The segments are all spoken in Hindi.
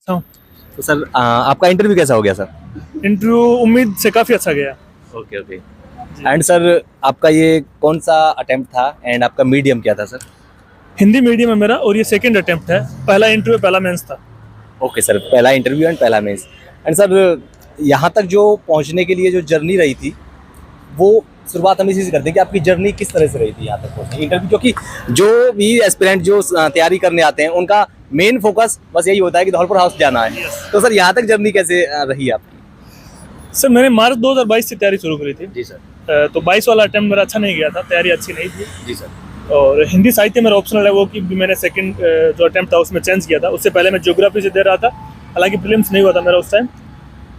हाँ। तो सर आपका इंटरव्यू कैसा हो गया सर? इंटरव्यू उम्मीद से काफ़ी अच्छा गया। Okay okay. एंड सर आपका ये कौन सा अटेम्प्ट था एंड आपका मीडियम क्या था सर? हिंदी मीडियम है मेरा और ये सेकंड अटेम्प्ट है। पहला इंटरव्यू पहला मेंस था। ओके सर, पहला इंटरव्यू एंड पहला मेंस। एंड सर यहाँ तक जो पहुँचने के लिए जो जर्नी रही थी वो शुरुआत हम इसी से करते हैं कि आपकी जर्नी किस तरह से रही थी यहाँ तक पहुँचने इंटरव्यू, क्योंकि जो भी एस्पिरेंट जो तैयारी करने आते हैं उनका मेन फोकस बस यही होता है कि धौलपुर हाउस जाना है। तो सर यहाँ तक जर्नी कैसे रही आपकी? सर मैंने मार्च 2022 से तैयारी शुरू करी थी। जी सर। तो 22 वाला अटेम्प्ट मेरा अच्छा नहीं गया था, तैयारी अच्छी नहीं थी। जी सर। और हिंदी साहित्य मेरा ऑप्शनल है वो कि मैंने सेकंड जो अटेम्प्ट था उसमें चेंज किया था। उससे पहले मैं ज्योग्राफी से दे रहा था, हालांकि प्रीलिम्स नहीं हुआ था मेरा उस टाइम।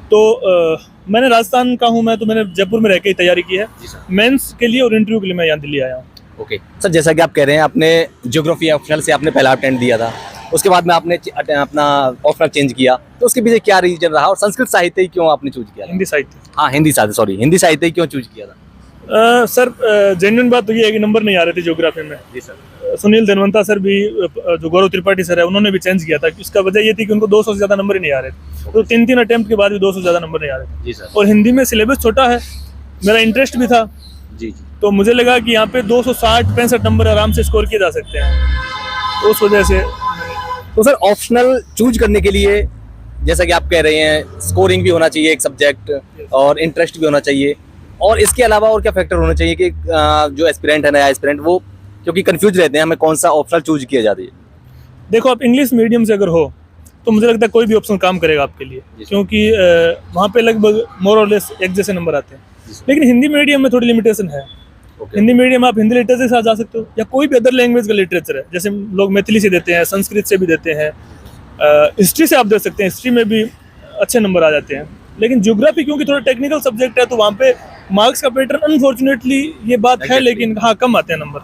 तो मैंने राजस्थान का हूँ मैं, तो मैंने जयपुर में रह के ही तैयारी की है मेंस के लिए और इंटरव्यू के लिए मैं यहाँ दिल्ली आया हूँ। ओके सर, जैसा कि आप कह रहे हैं आपने ज्योग्राफी ऑप्शनल से आपने पहला अटेम्प्ट दिया था, उसके बाद में आपने अपना ऑप्शनल चेंज किया, तो उसके पीछे क्या रीजन रहा और संस्कृत साहित्य ही क्यों आपने चूज किया? हिंदी साहित्य। हाँ हिंदी साहित्य, सॉरी हिंदी साहित्य ही क्यों चूज किया था? सर जेन्युइन बात तो ये है कि नंबर नहीं आ रहे थे ज्योग्राफी में। जी सर। सुनील धनवंता सर भी, जो गौरव त्रिपाठी सर है, उन्होंने भी चेंज किया था। इसका वजह ये थी कि उनको 200 से ज़्यादा नंबर ही नहीं आ रहे थे। तो 3 अटेम्प्ट के बाद भी 200 से ज़्यादा नंबर नहीं आ रहे थे। जी सर। और हिंदी में सिलेबस छोटा है, मेरा इंटरेस्ट भी था। जी जी। तो मुझे लगा कि यहाँ पे 260-65 नंबर आराम से स्कोर किए जा सकते हैं, तो उस वजह से। तो सर ऑप्शनल चूज करने के लिए जैसा कि आप कह रहे हैं स्कोरिंग भी होना चाहिए एक सब्जेक्ट और इंटरेस्ट भी होना चाहिए, और इसके अलावा और क्या फैक्टर होना चाहिए कि जो एस्पिरेंट है, नया एस्पिरेंट, वो क्योंकि कंफ्यूज रहते हैं हमें कौन सा ऑप्शनल चूज किया जाता है? देखो, आप इंग्लिश मीडियम से अगर हो तो मुझे लगता है कोई भी ऑप्शन काम करेगा आपके लिए, क्योंकि वहाँ पे लगभग मोर और लेस एक जैसे नंबर आते हैं। लेकिन हिंदी मीडियम में थोड़ी लिमिटेशन है। हिंदी मीडियम आप हिंदी लिटरेचर के साथ जा सकते हो या कोई भी अदर लैंग्वेज का लिटरेचर है, जैसे लोग मैथिली से देते हैं, संस्कृत से भी देते हैं, हिस्ट्री से आप दे सकते हैं, हिस्ट्री में भी अच्छे नंबर आ जाते हैं। लेकिन ज्योग्राफी क्योंकि थोड़ा टेक्निकल सब्जेक्ट है तो वहाँ पे मार्क्स का पैटर्न अनफॉर्चुनेटली ये बात है, लेकिन हाँ कम आते हैं नंबर।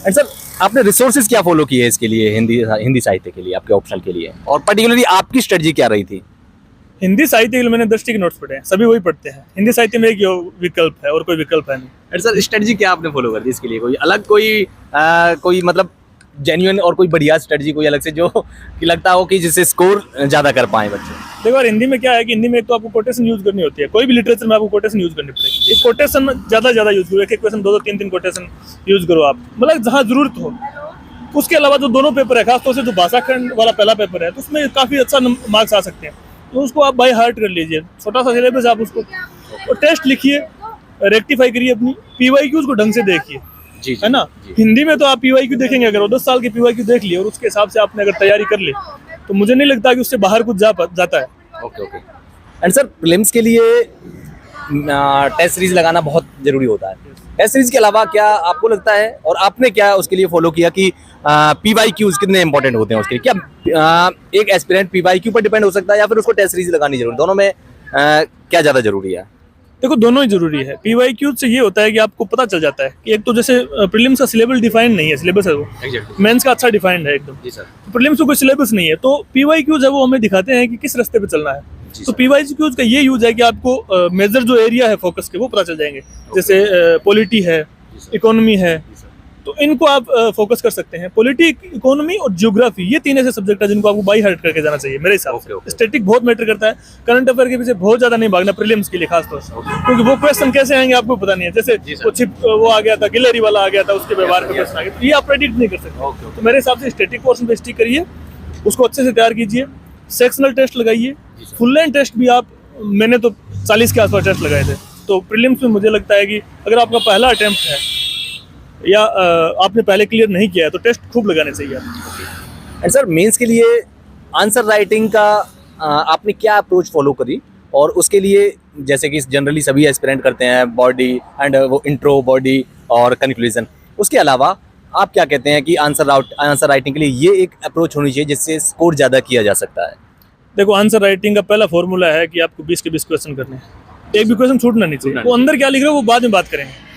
एंड सर आपने रिसोर्सेज क्या फॉलो किए इसके लिए, हिंदी साहित्य के लिए, आपके ऑप्शनल के लिए, और पर्टिकुलरली आपकी स्ट्रेटजी क्या रही थी? हिंदी साहित्य के लिए मैंने दृष्टि के नोट्स पढ़े हैं, सभी वही पढ़ते हैं। हिंदी साहित्य में एक विकल्प है और कोई विकल्प है नहीं। एंड सर स्ट्रेटजी क्या आपने फॉलो कर दी इसके लिए? कोई अलग कोई मतलब जेन्युइन और कोई बढ़िया स्ट्रेटजी कोई अलग से जो कि लगता हो कि जिससे स्कोर ज्यादा कर पाए बच्चे? देखो यार, हिंदी में क्या है कि हिंदी में एक तो आपको कोटेशन यूज करनी होती है, कोई भी लिटरेचर में आपको कोटेशन यूज करनी पड़ेगी। एक कोटेशन ज्यादा यूज करो, एक क्वेश्चन 2-2, 3-3 कोटेशन यूज करो आप, मतलब जहाँ जरूरत हो। उसके अलावा जो दोनों पेपर है, खासतौर से जो भाषा खंड वाला पहला पेपर है, तो उसमें काफी अच्छा मार्क्स आ सकते हैं। तो उसको आप बाय हार्ट कर लीजिए, छोटा सा सिलेबस आप उसको, और टेस्ट लिखिए, रेक्टिफाई करिए अपनी, पीवाईक्यूज को ढंग से देखिए, है ना। हिंदी में तो आप पीवाईक्यू देखेंगे, अगर 10 साल के पीवाईक्यू देख लिए और उसके हिसाब से आपने अगर तैयारी कर ली तो मुझे नहीं लगता कि उससे बाहर कुछ जाता है। Okay okay. And sir prelims के लिए टेस्ट सीरीज लगाना बहुत जरूरी होता है। टेस्ट सीरीज के अलावा क्या आपको लगता है और आपने क्या उसके लिए फॉलो किया कि पीवाईक्यूज कितने इंपॉर्टेंट होते हैं उसके लिए? क्या एक एस्पिरेंट पीवाईक्यू पर डिपेंड हो सकता है या फिर उसको टेस्ट सीरीज लगानी जरूरी? दोनों में क्या ज्यादा जरूरी है? देखो, दोनों ही जरूरी है। पीवाईक्यू से ये होता है कि आपको पता चल जाता है कि एक तो जैसे प्रीलिम्स का सिलेबस डिफाइंड नहीं है, सिलेबस है वो मेंस का अच्छा डिफाइंड है एकदम। तो प्रीलिम्स का कोई सिलेबस नहीं है, तो पीवाईक्यूज है वो हमें दिखाते हैं कि किस रास्ते पे चलना है। तो पीवाईक्यूज का ये यूज है कि आपको मेजर जो एरिया है फोकस के वो पता चल जाएंगे, जैसे पॉलिटी है, इकोनॉमी है, तो इनको आप फोकस कर सकते हैं। पॉलिटी, इकोनॉमी और ज्योग्राफी, ये 3 ऐसे सब्जेक्ट है जिनको आपको बाई हार्ट करके जाना चाहिए मेरे हिसाब से। स्टैटिक बहुत मैटर करता है, करंट अफेयर के पीछे बहुत ज्यादा नहीं भागना प्रीलिम्स के लिए खासतौर से, क्योंकि वो क्वेश्चन कैसे आएंगे आपको पता नहीं है। जैसे वो आ गया था, गिलेरी वाला आ गया था, उसके व्यवहार का प्रश्न आ गया, ये आप प्रेडिक्ट नहीं कर सकते। तो मेरे हिसाब से स्टैटिक पोर्शन पे स्टिक करिए, उसको अच्छे से तैयार कीजिए, सेक्शनल टेस्ट लगाइए, फुल लाइन टेस्ट भी आप, मैंने तो 40 के आसपास टेस्ट लगाए थे। तो प्रीलिम्स में मुझे लगता है कि अगर आपका पहला अटेम्प्ट है या आपने पहले क्लियर नहीं किया है तो टेस्ट खूब लगाने चाहिए। एंड सर मेंस के लिए आंसर राइटिंग का आपने क्या अप्रोच फॉलो करी? और उसके लिए जैसे कि जनरली सभी एस्पिरेंट करते हैं बॉडी एंड वो इंट्रो, बॉडी और कंक्लूजन, उसके अलावा आप क्या कहते हैं कि आंसर राइटिंग के लिए ये एक अप्रोच होनी चाहिए जिससे स्कोर ज़्यादा किया जा सकता है? देखो, आंसर राइटिंग का पहला फॉर्मूला है कि आपको 20 के 20 क्वेश्चन करने हैं, एक भी क्वेश्चन छूटना नहीं चाहिए। वो अंदर क्या लिख रहे हो वो बाद में बात करेंगे।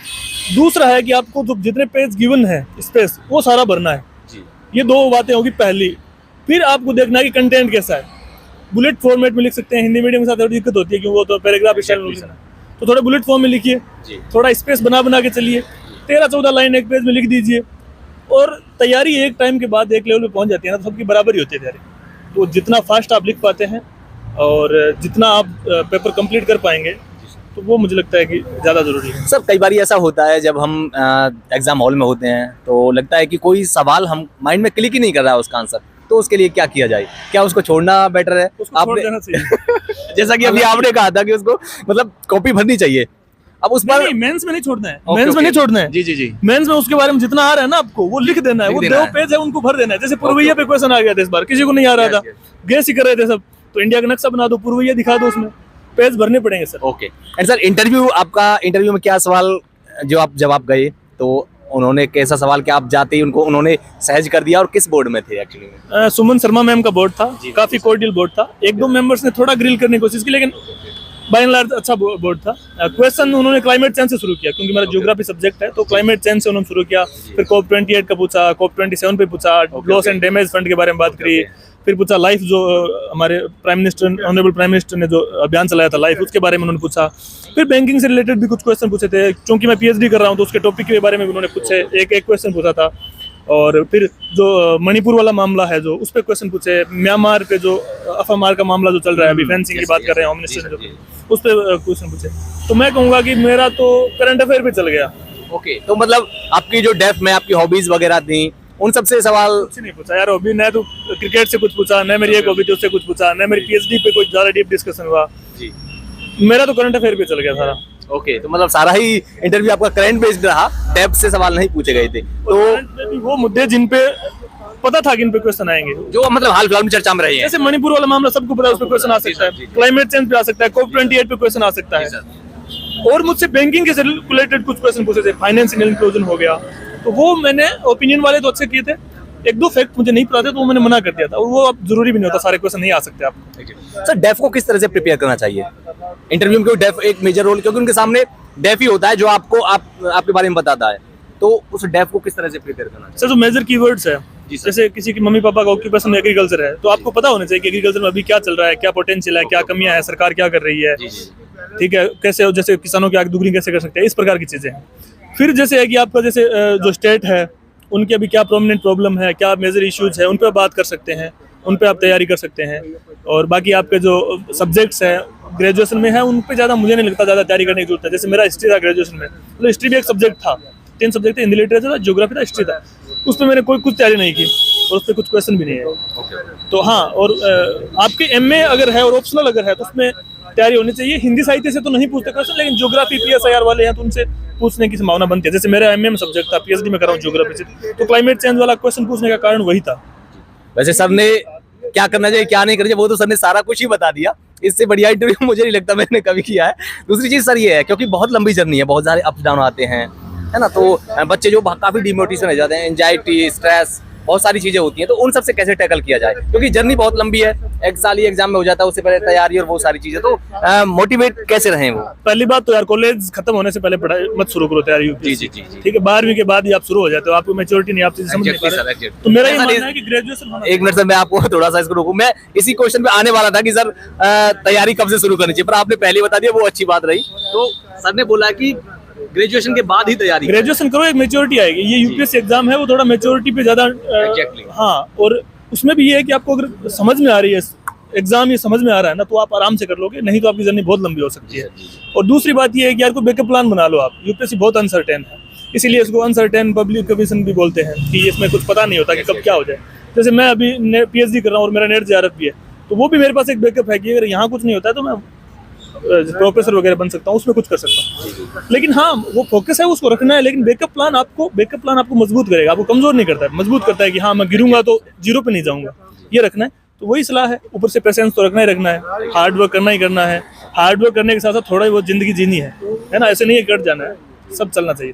दूसरा है कि आपको जो जितने पेज गिवन है स्पेस वो सारा भरना है जी। ये 2 बातें होगी पहली। फिर आपको देखना है कि कंटेंट कैसा है। बुलेट फॉर्मेट में लिख सकते हैं, हिंदी मीडियम के साथ थोड़ी दिक्कत होती है क्योंकि वो तो पैराग्राफ स्टाइल, तो थोड़ा बुलेट फॉर्म में लिखिए, थोड़ा स्पेस बना के चलिए, 13-14 लाइन एक पेज में लिख दीजिए। और तैयारी एक टाइम के बाद एक लेवल पे पहुंच जाती है ना, तो सबकी बराबर ही होती है तैयारी। तो जितना फास्ट आप लिख पाते हैं और जितना आप पेपर कंप्लीट कर पाएंगे तो वो मुझे लगता है कि ज़्यादा ज़रूरी है। सर कई बार ऐसा होता है जब हम एग्जाम हॉल में होते हैं तो लगता है कि कोई सवाल हम माइंड में क्लिक ही नहीं कर रहा है उसका आंसर, तो उसके लिए क्या किया जाए? क्या उसको छोड़ना बेटर है? उसको छोड़ देना चाहिए। जैसा कि अभी आपने कहा था कि उसको मतलब कॉपी भरनी चाहिए। अब उस पर नहीं, मेंस में नहीं छोड़ना है, मेंस में नहीं छोड़ना है। जी जी जी। मेंस में उसके बारे में जितना आ रहा है ना आपको वो लिख देना है, वो 2 पेज है उनको भर देना है। जैसे पूर्वैया पे क्वेश्चन आ गया था इस बार, किसी को नहीं आ रहा था, गेस ही कर रहे थे सब, तो इंडिया का नक्शा बना दो, पूर्वैया दिखा दो, उसमें पेज भरने पड़ेंगे sir. Okay. And sir interview में क्या सवाल जब आप गए तो उन्होंने कैसा सवाल, क्या आप जाते ही उन्होंने सहज कर दिया, और किस बोर्ड में थे एक्चुअली में? सुमन शर्मा मैम का बोर्ड था, काफी कॉर्डियल बोर्ड था। 1-2 मेंबर्स ने थोड़ा ग्रिल करने की कोशिश की, लेकिन बाय एंड लार्ज अच्छा बोर्ड था। क्वेश्चन उन्होंने क्लाइमेट चेंज से शुरू किया, क्योंकि मेरा ज्योग्राफी सब्जेक्ट है, तो क्लाइमेट चेंज से उन्होंने शुरू किया। फिर COP 28 का पूछा, COP 27 पे पूछा, लॉस एंड डैमेज फंड के बारे में बात करी। फिर पूछा लाइफ, जो हमारे ऑनरेबल प्राइम मिनिस्टर ने जो अभियान चलाया था लाइफ, उसके बारे में उन्होंने पूछा। फिर बैंकिंग से रिलेटेड भी कुछ क्वेश्चन पूछे थे, क्योंकि मैं PhD कर रहा हूँ तो उसके टॉपिक के बारे में भी उन्होंने पूछे, एक क्वेश्चन पूछा था। और फिर जो मणिपुर वाला मामला है जो, उस पर क्वेश्चन पूछे। म्यांमार पे जो अफमार का मामला जो चल रहा है अभी, फेंसिंग की बात कर रहे हैं होम मिनिस्टर ने, जो उस पर क्वेश्चन पूछे। तो मैं कहूँगा कि मेरा तो करंट अफेयर पे चल गया। ओके, तो मतलब आपकी जो डेफ में आपकी हॉबीज वगैरह थी, उन सबसे सवाल कुछ नहीं पूछा यार। हॉबी न तो क्रिकेट से कुछ पूछा, न मेरी एक हॉबी थी उससे कुछ पूछा, न मेरी PhD पे कुछ ज्यादा डीप डिस्कशन हुआ जी। मेरा तो करंट अफेयर पे चल गया सारा। ओके, तो मतलब सारा ही इंटरव्यू आपका करंट बेस्ड रहा, डेफ से सवाल नहीं पूछे गए थे। तो वो मुद्दे जिन पे पता था कि इन पे क्वेश्चन आएंगे, जो मतलब हाल फिलहाल में चर्चा में रही है, जैसे मणिपुर वाला मामला सबको पता है, उस पे क्वेश्चन आ सकता है, क्लाइमेट चेंज पे आ सकता है, COP 28 पे क्वेश्चन आ सकता है। और मुझसे बैंकिंग के रिलेटेड कुछ क्वेश्चन पूछे थे, फाइनेंशियल इंक्लूजन हो गया, तो वो मैंने, ओपिनियन वाले तो अच्छे किए थे, 1-2 फैक्ट मुझे नहीं पता थे तो वो मैंने मना कर दिया था। और वो अब जरूरी भी नहीं होता, सारे क्वेश्चन नहीं आ सकते आपको। सर डेफ को किस तरह से प्रिपेयर करना चाहिए इंटरव्यू में? डेफ एक मेजर रोल, क्योंकि उनके सामने डेफ ही होता है जो आपको आपके बारे में बताता है, तो उस डेफ को किस तरह से प्रिपेयर करना चाहिए? सर, जो मेजर कीवर्ड्स है, जैसे किसी की मम्मी पापा का ऑक्यूपेशन एग्रीकल्चर है, तो आपको पता होना चाहिए कि एग्रीकल्चर में अभी क्या चल रहा है, क्या पोटेंशियल है, क्या कमियां है, सरकार क्या कर रही है, ठीक है, कैसे जैसे किसानों की आय दुगनी कैसे कर सकते हैं, इस प्रकार की चीजें हैं। फिर जैसे है कि आपका जैसे जो स्टेट है उनके अभी क्या प्रोमिनेंट प्रॉब्लम है, क्या मेजर इश्यूज है, उन पर बात कर सकते हैं, उन पर आप तैयारी कर सकते हैं। और बाकी आपके जो सब्जेक्ट्स हैं ग्रेजुएशन में है, उन पर ज़्यादा मुझे नहीं लगता ज़्यादा तैयारी करने की जरूरत है। जैसे मेरा हिस्ट्री था ग्रेजुएशन में, मतलब हिस्ट्री भी एक सब्जेक्ट था, 3 सब्जेक्ट थे, हिंदी लिटरेचर था, ज्योग्राफी था, हिस्ट्री था। उस पर मैंने कुछ तैयारी नहीं की और उस पर कुछ क्वेश्चन भी नहीं है। तो हाँ, और आपके MA अगर है और ऑप्शनल अगर है तो उसमें तैयारी होनी चाहिए। हिंदी साहित्य से तो नहीं पूछते क्वेश्चन, लेकिन ज्योग्राफी PSIR वाले हैं तो उनसे पूछने की संभावना बनती है। जैसे मेरा MA में सब्जेक्ट था, PhD में कर रहा हूँ ज्योग्राफी से, तो क्लाइमेट चेंज वाला क्वेश्चन पूछने का कारण वही था। वैसे सर ने क्या करना चाहिए क्या नहीं करना चाहिए वो तो सर ने सारा कुछ ही बता दिया। इससे बढ़िया इंटरव्यू मुझे नहीं लगता मैंने कभी किया है। दूसरी चीज सर ये है, क्योंकि बहुत लंबी जर्नी है, बहुत सारे अप डाउन आते हैं, है ना, तो बच्चे जो काफी डिमोटिवेशन हो जाते हैं, एंजाइटी, स्ट्रेस, बहुत सारी चीजें होती हैं, तो उन सबसे कैसे टैकल किया जाए? क्योंकि जर्नी बहुत लंबी है, एक साल ही एग्जाम में हो जाता है, उससे पहले तैयारी और वो सारी चीजें, तो मोटिवेट कैसे रहें वो? पहली बात तो यार, कॉलेज खत्म होने से पहले पढ़ाई मत शुरू करो तैयारी UPSC, ठीक है। 12वीं के बाद ही आप शुरू हो जाते हो, आपको मैच्योरिटी नहीं, आप चीजें समझ नहीं पा रहे। तो मेरा ये मानना है कि ग्रेजुएशन होना। एक मिनट सर, मैं आपको थोड़ा सा इसको रोकूं, मैं इसी क्वेश्चन पे आने वाला था कि सर तैयारी कब से शुरू करनी चाहिए, पर आपने पहले बता दिया, वो अच्छी बात रही। तो सर ने बोला कि ग्रेजुएशन के बाद ही तैयारी, ग्रेजुएशन करो, एक मैच्योरिटी आएगी। ये UPSC एग्जाम है, वो थोड़ा मैच्योरिटी पे ज्यादा हाँ, और उसमें भी ये है कि आपको अगर समझ में आ रही है एग्जाम, ये समझ में आ रहा है ना, तो आप आराम से कर लोगे, नहीं तो आपकी जर्नी बहुत लंबी हो सकती है। और दूसरी बात ये है कि यार को बैकअप प्लान बना लो आप। UPSC बहुत अनसर्टेन है, इसीलिए इसको अनसर्टेन पब्लिक कमीशन भी बोलते हैं कि इसमें कुछ पता नहीं होता कि कब क्या हो जाए। जैसे मैं अभी PhD कर रहा हूँ और मेरा नेट JRF भी है, तो वो भी मेरे पास एक बैकअप है कि अगर यहाँ कुछ नहीं होता है तो मैं प्रोफेसर वगैरह बन सकता हूँ, उसमें कुछ कर सकता हूँ। लेकिन हाँ, वो फोकस है, उसको रखना है, लेकिन बैकअप प्लान आपको मजबूत करेगा, आपको कमजोर नहीं करता है, मजबूत करता है कि हाँ मैं गिरूंगा तो 0 पे नहीं जाऊंगा, ये रखना है। तो वही सलाह है। ऊपर से पेशेंस तो रखना ही रखना है, हार्ड वर्क करना ही करना है। हार्ड वर्क करने के साथ साथ थोड़ा ही बहुत जिंदगी जीनी है ना, ऐसे नहीं है कट जाना है, सब चलना चाहिए।